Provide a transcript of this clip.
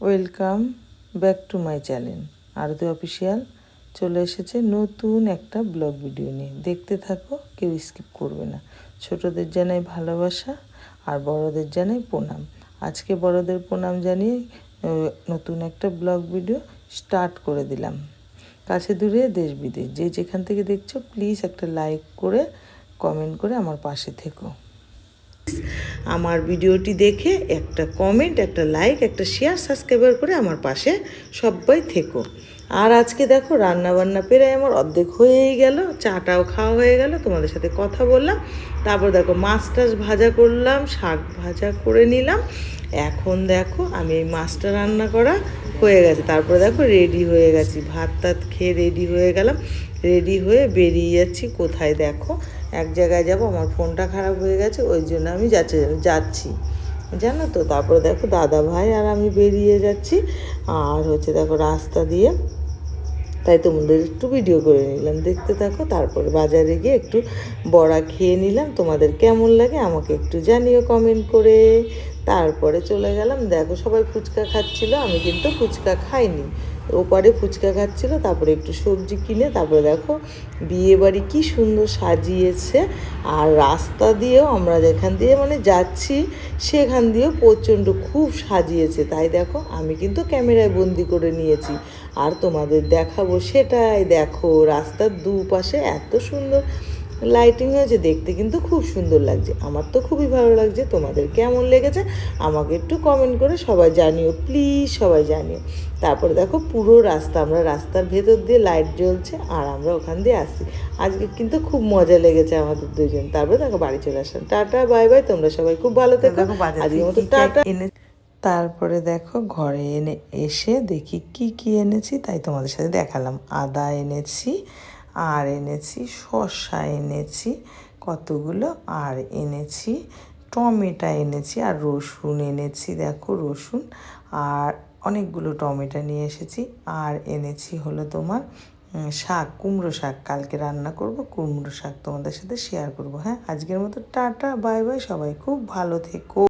Welcome back to my channel Aarti official. চলে এসেছে নতুন একটা ব্লগ ভিডিও নিয়ে। দেখতে থাকো, কেউ স্কিপ করবে না। ছোটদের জানাই ভালোবাসা আর বড়দের জানাই প্রণাম। আজকে বড়দের প্রণাম জানিয়ে নতুন একটা ব্লগ ভিডিও স্টার্ট করে দিলাম। কাছে দূরে দেশ বিদেশ যে যেখান থেকে দেখছো প্লিজ একটা লাইক করে কমেন্ট করে আমার পাশে থেকো। আমার ভিডিওটি দেখে একটা কমেন্ট, একটা লাইক, একটা শেয়ার, সাবস্ক্রাইবার করে আমার পাশে সবাই থেকো। আর আজকে দেখো রান্নাবান্না প্রায় আমার অর্ধেক হয়েই গেল, চাটাও খাওয়া হয়ে গেল, তোমাদের সাথে কথা বললাম। তারপর দেখো মাছ টাছ ভাজা করলাম, শাক ভাজা করে নিলাম। এখন দেখো আমি এই মাছটা রান্না করা হয়ে গেছে। তারপরে দেখো রেডি হয়ে গেছি, ভাত টাত খেয়ে রেডি হয়ে গেলাম। রেডি হয়ে বেরিয়ে যাচ্ছি। কোথায় দেখো এক জায়গায় যাব, আমার ফোনটা খারাপ হয়ে গেছে, ওই জন্য আমি যাচ্ছি জানো তো। তারপরে দেখো দাদা ভাই আর আমি বেরিয়ে যাচ্ছি। আর দেখো রাস্তা দিয়ে, তাই তোমাদের একটু ভিডিও করে নিলাম, দেখতে থাকো। তারপরে বাজারে গিয়ে একটু বড়া খেয়ে নিলাম। তোমাদের কেমন লাগে আমাকে একটু জানিও কমেন্ট করে। তারপরে চলে গেলাম। দেখো সবাই ফুচকা খাচ্ছিল, আমি কিন্তু ফুচকা খাইনি। ওপারে ফুচকা খাচ্ছিল। তারপরে একটু সবজি কিনে তারপরে দেখো বিয়ে বাড়ি কী সুন্দর সাজিয়েছে। আর রাস্তা দিয়েও আমরা যেখান দিয়ে যাচ্ছি সেখান দিয়েও প্রচণ্ড খুব সাজিয়েছে। তাই দেখো আমি কিন্তু ক্যামেরায় বন্দি করে নিয়েছি আর তোমাদের দেখাবো। সেটাই দেখো, রাস্তার দুপাশে এত সুন্দর লাইটিং হয়েছে, দেখতে কিন্তু খুব সুন্দর লাগছে। আমার তো খুবই ভালো লাগছে। তোমাদের কেমন লেগেছে আমাকে একটু কমেন্ট করে সবাই জানিও, প্লিজ সবাই জানিও। তারপরে দেখো পুরো রাস্তা, আমরা রাস্তার ভেতর দিয়ে লাইট জ্বলছে আর আমরা ওখান দিয়ে আসছি। আজকে কিন্তু খুব মজা লেগেছে আমাদের দুজন। তারপরে দেখো বাড়ি চলে আসলাম। টাটা বাই বাই, তোমরা সবাই খুব ভালো থেকো। আজকের মতো টাটা। তারপরে দেখো ঘরে এসে দেখি কি কি এনেছি, তাই তোমাদের সাথে দেখালাম। আদা এনেছি, আর এনেছি শসা এনেছি কতগুলো, আর এনেছি টমেটো এনেছি, আর রসুন এনেছি। দেখো রসুন আর অনেকগুলো টমেটো নিয়ে এসেছি। আর এনেছি তোমার শাক, কুমড়ো শাক। কালকে রান্না করব কুমড়ো শাক, তোমাদের সাথে শেয়ার করব। হ্যাঁ, আজকের মতো টাটা বাই বাই, সবাই খুব ভালো থেকো।